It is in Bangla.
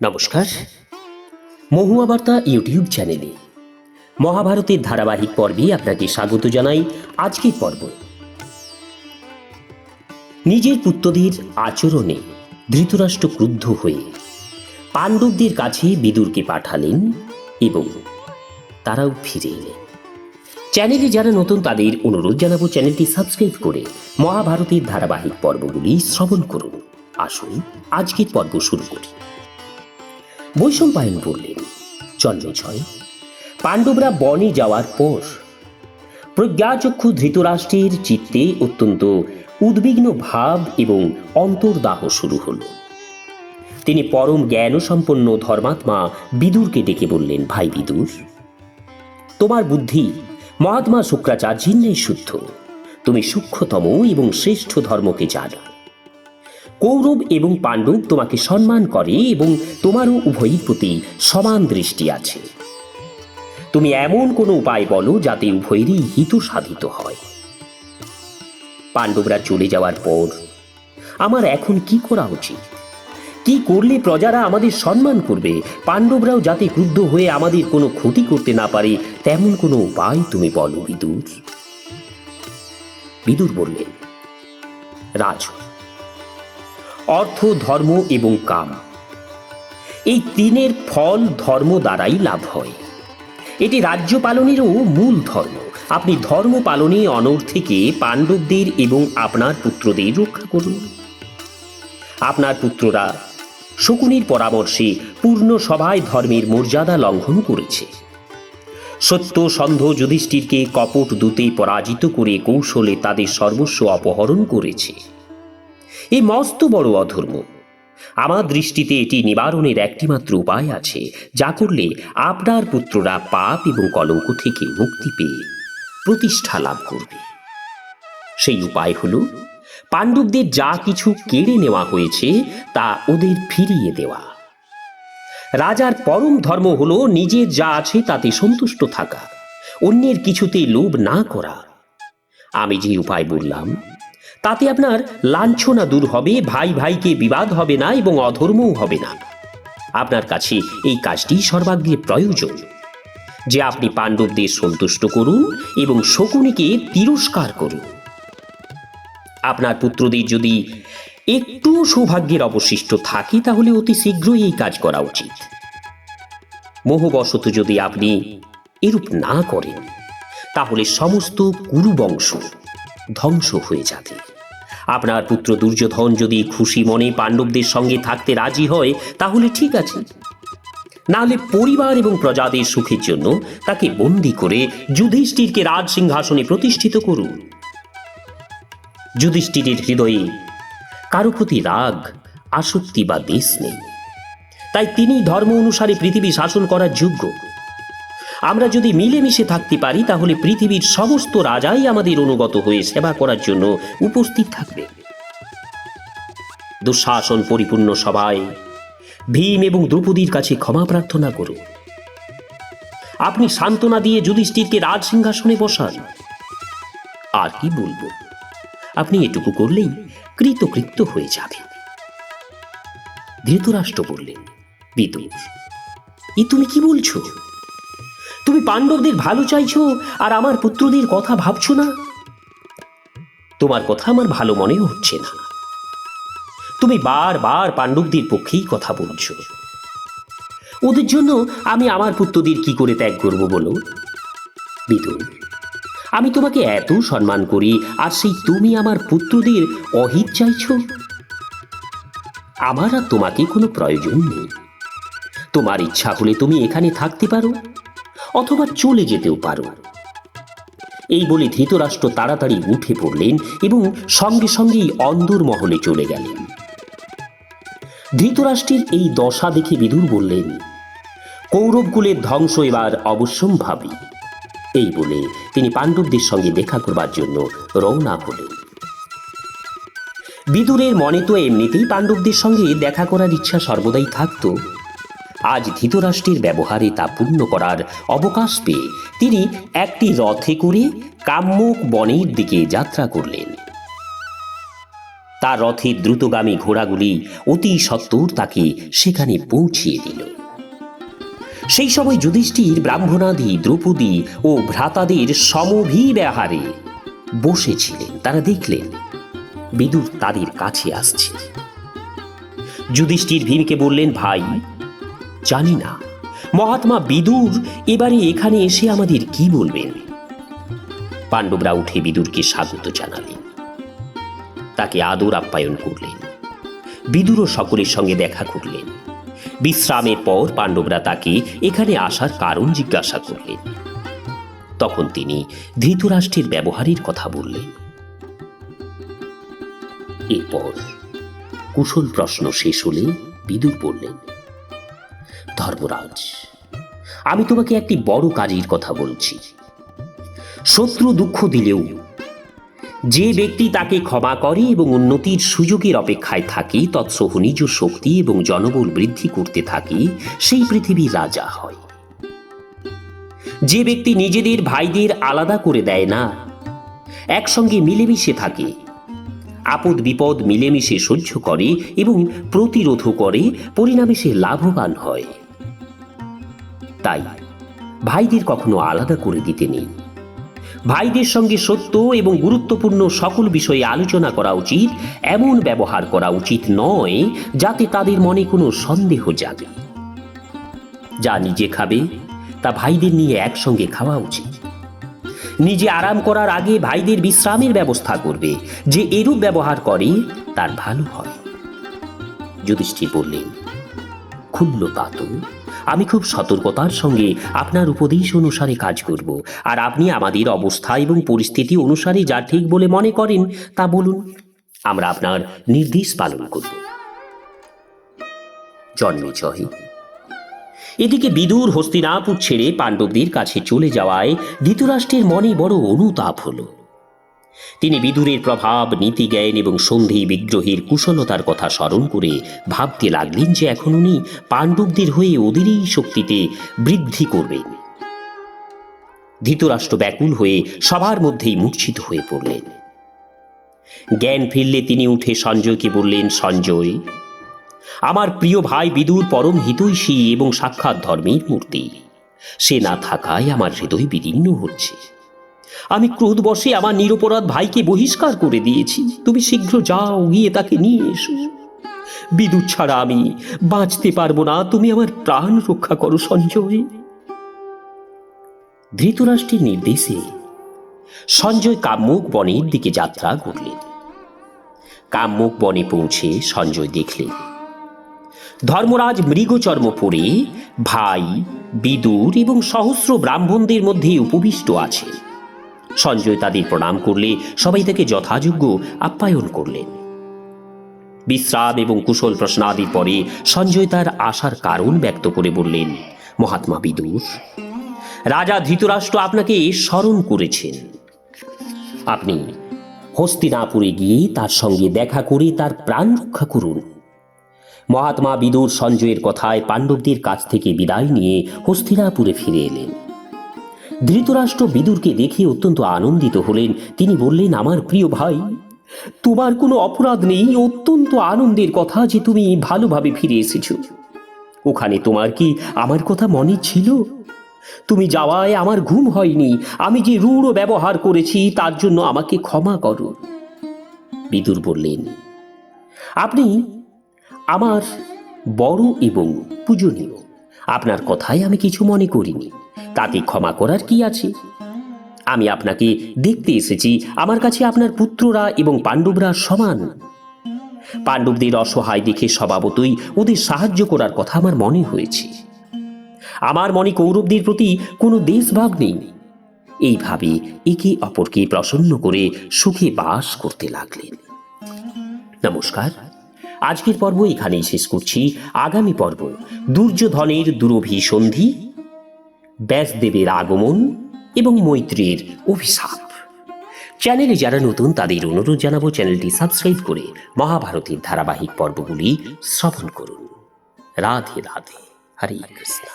নমস্কার। মহুয়া বার্তা ইউটিউব চ্যানেলে মহাভারতের ধারাবাহিক পর্বে আপনাকে স্বাগত জানাই। আজকের পর্ব নিজের পুত্রদের আচরণে ধৃতরাষ্ট্র ক্রুদ্ধ হয়ে পাণ্ডবদের কাছে বিদুরকে পাঠালেন এবং তারাও ফিরে এলেন। চ্যানেলে যারা নতুন তাদের অনুরোধ জানাবো চ্যানেলটি সাবস্ক্রাইব করে মহাভারতের ধারাবাহিক পর্বগুলি শ্রবণ করুন। আসুন আজকের পর্ব শুরু করি। বৈশম্পায়ন বললেন, জন্মেজয়, পাণ্ডবরা বনে যাওয়ার পর প্রজ্ঞাচক্ষু ধৃতরাষ্ট্রের চিত্তে অত্যন্ত উদ্বিগ্ন ভাব এবং অন্তর্দাহ শুরু হল। তিনি পরম জ্ঞান সম্পন্ন ধর্মাত্মা বিদুরকে ডেকে বললেন, ভাই বিদুর, তোমার বুদ্ধি মহাত্মা শুক্রাচার্যের ন্যায় শুদ্ধ। তুমি সূক্ষ্মতম এবং শ্রেষ্ঠ ধর্মকে জানো। কৌরব এবং পাণ্ডব তোমাকে সম্মান করে এবং তোমারও উভয়ের প্রতি সমান দৃষ্টি আছে। তুমি এমন কোনো উপায় বলো যাতে উভয়েরই হিত সাধিত হয়। পাণ্ডবরা চলে যাওয়ার পর আমার এখন কি করা উচিত? কি করলে প্রজারা আমাদের সম্মান করবে, পাণ্ডবরাও যাতে ক্রুদ্ধ হয়ে আমাদের কোনো ক্ষতি করতে না পারে, তেমন কোনো উপায় তুমি বলো বিদুর। বিদুর বললেন, রাজ, অর্থ, ধর্ম এবং কাম, এই তিনের ফল ধর্ম দ্বারাই লাভ হয়। এটি রাজ্য পালনেরও মূল ধর্ম। আপনি ধর্ম পালনে অনড় থেকে পাণ্ডবদের এবং আপনার পুত্রদের রক্ষা করুন। আপনার পুত্ররা শকুনির পরামর্শে পূর্ণ সভায় ধর্মের মর্যাদা লঙ্ঘন করেছে। সত্যসন্ধ যুধিষ্ঠিরকে কপট দূতে পরাজিত করে কৌশলে তাদের সর্বস্ব অপহরণ করেছে। এই মস্ত বড় অধর্ম। আমার দৃষ্টিতে এটি নিবারণের একটিমাত্র উপায় আছে, যা করলে আপনার পুত্ররা পাপ এবং কলঙ্ক থেকে মুক্তি পেয়ে প্রতিষ্ঠা লাভ করবে। সেই উপায় হল পাণ্ডবদের যা কিছু কেড়ে নেওয়া হয়েছে তা ওদের ফিরিয়ে দেওয়া। রাজার পরম ধর্ম হল নিজের যা আছে তাতে সন্তুষ্ট থাকা, অন্যের কিছুতে লোভ না করা। আমি যে উপায় বললাম তাতে আপনার লাঞ্ছনা দূর হবে, ভাই ভাইকে বিবাদ হবে না এবং অধর্মও হবে না। আপনার কাছে এই কাজটি সর্বাগ্রে প্রয়োজন যে আপনি পাণ্ডবদের সন্তুষ্ট করুন এবং শকুনিকে তিরস্কার করুন। আপনার পুত্রদের যদি একটু সৌভাগ্যের অবশিষ্ট থাকে তাহলে অতি শীঘ্রই এই কাজ করা উচিত। মোহবশত যদি আপনি এরূপ না করেন তাহলে সমস্ত কুরু বংশ ধ্বংস হয়ে যাবে। আপনার পুত্র দুর্যোধন যদি খুশি মনে পাণ্ডবদের সঙ্গে থাকতে রাজি হয় তাহলে ঠিক আছে, নাহলে পরিবার এবং প্রজাদের সুখের জন্য তাকে বন্দী করে যুধিষ্ঠিরকে রাজ সিংহাসনে প্রতিষ্ঠিত করুন। যুধিষ্ঠিরের হৃদয়ে কারো প্রতি রাগ, আসক্তি বা দেশ নেই, তাই তিনি ধর্ম অনুসারে পৃথিবী শাসন করার যোগ্য। আমরা যদি মিলেমিশে থাকতে পারি তাহলে পৃথিবীর সমস্ত রাজাই আমাদের অনুগত হয়ে সেবা করার জন্য উপস্থিত থাকবে। দুঃশাসন পরিপূর্ণ সভায় ভীম এবং দ্রৌপদীর কাছে ক্ষমা প্রার্থনা করুন। আপনি সান্ত্বনা দিয়ে যুধিষ্ঠিরকে রাজ সিংহাসনে বসান। আর কি বলবো, আপনি এটুকু করলেই কৃতকৃত্য হয়ে যাবে। ধৃতরাষ্ট্র বললেন, বিদুর, এ তুমি কি বলছো? তুমি পাণ্ডবদের ভালো চাইছো আর আমার পুত্রদের কথা ভাবছো না? তোমার কথা আমার ভালো মনে হচ্ছে না। তুমি বারবার পাণ্ডবদের পক্ষেই কথা বলছো। ওদের জন্য আমি আমার পুত্রদের কি করে ত্যাগ করব বলো? বিদুর, আমি তোমাকে এত সম্মান করি আর সেই তুমি আমার পুত্রদের অহিত চাইছো? আমার আর তোমাকে কোনো প্রয়োজন নেই। তোমার ইচ্ছা হলে তুমি এখানে থাকতে পারো অথবা চলে যেতেও পারো। এই বলে ধৃতরাষ্ট্র তাড়াতাড়ি উঠে পড়লেন এবং সঙ্গে সঙ্গেই অন্দরমহলে চলে গেলেন। ধৃতরাষ্ট্রের এই দশা দেখে বিদুর বললেন, কৌরবকুলের ধ্বংস এবার অবশ্যম্ভাবী। এই বলে তিনি পাণ্ডবদের সঙ্গে দেখা করবার জন্য রওনা হলেন। বিদুরের মনে তো এমনিতেই পাণ্ডবদের সঙ্গে দেখা করার ইচ্ছা সর্বদাই থাকত। আজ ধৃতরাষ্ট্রের ব্যবহারে তা পূর্ণ করার অবকাশ পেয়ে তিনি একটি রথে করে কাম্যক বনের দিকে যাত্রা করলেন। তার রথের দ্রুতগামী ঘোড়াগুলি অতি সত্বর তাকে সেখানে পৌঁছিয়ে দিল। সেই সময় যুধিষ্ঠির ব্রাহ্মণাদি দ্রৌপদী ও ভ্রাতাদের সমভিব্যাহারে বসেছিলেন। তারা দেখলেন বিদুর তাদের কাছে আসছে। যুধিষ্ঠির ভীমকে বললেন, ভাই, জানি না মহাত্মা বিদুর এবারে এখানে এসে আমাদের কি বলবেন। পাণ্ডবরা উঠে বিদুরকে স্বাগত জানালেন, তাকে আদর আপ্যায়ন করলেন। বিদুরও সকলের সঙ্গে দেখা করলেন। বিশ্রামের পর পাণ্ডবরা তাকে এখানে আসার কারণ জিজ্ঞাসা করলেন। তখন তিনি ধৃতরাষ্ট্রের ব্যবহারের কথা বললেন। এরপর কুশল প্রশ্ন শেষ হলে বিদুর বললেন, ধর্মরাজ, আমি তোমাকে একটি বড় কাজের কথা বলছি। শত্রু দুঃখ দিলেও যে ব্যক্তি তাকে ক্ষমা করে এবং উন্নতির সুযোগের অপেক্ষায় থাকে, তৎসহ নিজ শক্তি এবং জনবল বৃদ্ধি করতে থাকে, সেই পৃথিবীর রাজা হয়। যে ব্যক্তি নিজেদের ভাইদের আলাদা করে দেয় না, একসঙ্গে মিলেমিশে থাকে, আপদ বিপদ মিলেমিশে সহ্য করে এবং প্রতিরোধ করে, পরিণামে সে লাভবান হয়। তাই ভাইদের কখনো আলাদা করে দিতে নেই। ভাইদের সঙ্গে সত্য এবং গুরুত্বপূর্ণ সকল বিষয়ে আলোচনা করা উচিত। এমন ব্যবহার করা উচিত নয় যাতে তাদের মনে কোনো সন্দেহ জাগে। যা নিজে খাবে তা ভাইদের নিয়ে একসঙ্গে খাওয়া উচিত। নিজে আরাম করার আগে ভাইদের বিশ্রামের ব্যবস্থা করবে। যে এরূপ ব্যবহার করে তার ভালো হয়। যুধিষ্ঠির বললেন, ক্ষুণ্ণ তাত, আমি খুব সতর্কতার সঙ্গে আপনার উপদেশ অনুসারে কাজ করব। আর আপনি আমাদের অবস্থা এবং পরিস্থিতি অনুসারে যা ঠিক বলে মনে করেন তা বলুন, আমরা আপনার নির্দেশ পালন করব। জন্মেজয়। এদিকে বিদুর হস্তিনাপুর ছেড়ে পাণ্ডবদের কাছে চলে যাওয়ায় ধৃতরাষ্ট্রের মনে বড় অনুতাপ হল। তিনি বিদুরের প্রভাব, নীতিজ্ঞান এবং সন্ধি বিগ্রহের কুশলতার কথা স্মরণ করে ভাবতে লাগলেন যে এখন উনি পাণ্ডবদের হয়ে ওদেরই শক্তিতে বৃদ্ধি করবেন। ধৃতরাষ্ট্র ব্যাকুল হয়ে সবার মধ্যেই মূর্ছিত হয়ে পড়লেন। জ্ঞান ফিরলে তিনি উঠে সঞ্জয়কে বললেন, সঞ্জয়, আমার প্রিয় ভাই বিদুর পরম হিতৈষী এবং সাক্ষাৎ ধর্মের মূর্তি। সে না থাকায় আমার হৃদয় বিদীর্ণ হচ্ছে। আমি ক্রোধবশে আমার নিরপরাধ ভাইকে বহিষ্কার করে দিয়েছি। তুমি শীঘ্র যাও, গিয়ে তাকে নিয়ে এসো। বিদুর ছাড়া আমি বাঁচতে পারবো না। তুমি আমার প্রাণ রক্ষা করো সঞ্জয়। ধৃতরাষ্ট্রের নির্দেশে সঞ্জয় কাম্যক বনের দিকে যাত্রা করলেন। কাম্যক বনে পৌঁছে সঞ্জয় দেখলেন ধর্মরাজ মৃগচর্ম পরে ভাই বিদুর এবং সহস্র ব্রাহ্মণদের মধ্যে উপবিষ্ট আছে। সঞ্জয় তাদের প্রণাম করলে সবাই তাকে যথাযোগ্য আপ্যায়ন করলেন। বিশ্রাম এবং কুশল প্রশ্নাদির পরে সঞ্জয় তার আসার কারণ ব্যক্ত করে বললেন, মহাত্মা বিদুর, রাজা ধৃতরাষ্ট্র আপনাকে স্মরণ করেছেন। আপনি হস্তিনাপুরে গিয়ে তার সঙ্গে দেখা করে তার প্রাণ রক্ষা করুন। মহাত্মা বিদুর সঞ্জয়ের কথায় পাণ্ডবদের কাছ থেকে বিদায় নিয়ে হস্তিনাপুরে ফিরে এলেন। ধৃতরাষ্ট্র বিদুরকে দেখে অত্যন্ত আনন্দিত হলেন। তিনি বললেন, আমার প্রিয় ভাই, তোমার কোনো অপরাধ নেই। অত্যন্ত আনন্দের কথা যে তুমি ভালোভাবে ফিরে এসেছো। ওখানে তোমার কি আমার কথা মনে ছিল? তুমি যাওয়ায় আমার ঘুম হয়নি। আমি যে রূঢ় ব্যবহার করেছি তার জন্য আমাকে ক্ষমা করো। বিদুর বললেন, আপনি আমার বড় এবং পূজনীয়। আপনার কথায় আমি কিছু মনে করিনি, তাতে ক্ষমা করার কি আছে? আমি আপনাকে দেখতে এসেছি। আমার কাছে আপনার পুত্ররা এবং পাণ্ডবরা সমান। পাণ্ডবদের অসহায় দেখে স্বভাবতই ওদের সাহায্য করার কথা আমার মনে হয়েছে। আমার মনে কৌরবদের প্রতি কোনো দেশভাগ নেই। এইভাবে একে অপরকে প্রসন্ন করে সুখে বাস করতে লাগলেন। নমস্কার, আজকের পর্ব এখানেই শেষ করছি। আগামী পর্ব দুর্যোধনের দুরভিসন্ধি, ব্যাসদেবের আগমন এবং মৈত্রেয়ের অভিশাপ। চ্যানেলে যারা নতুন তাদের অনুরোধ জানাবো চ্যানেলটি সাবস্ক্রাইব করে মহাভারতের ধারাবাহিক পর্বগুলি শ্রবণ করুন। রাধে রাধে, হরে কৃষ্ণ।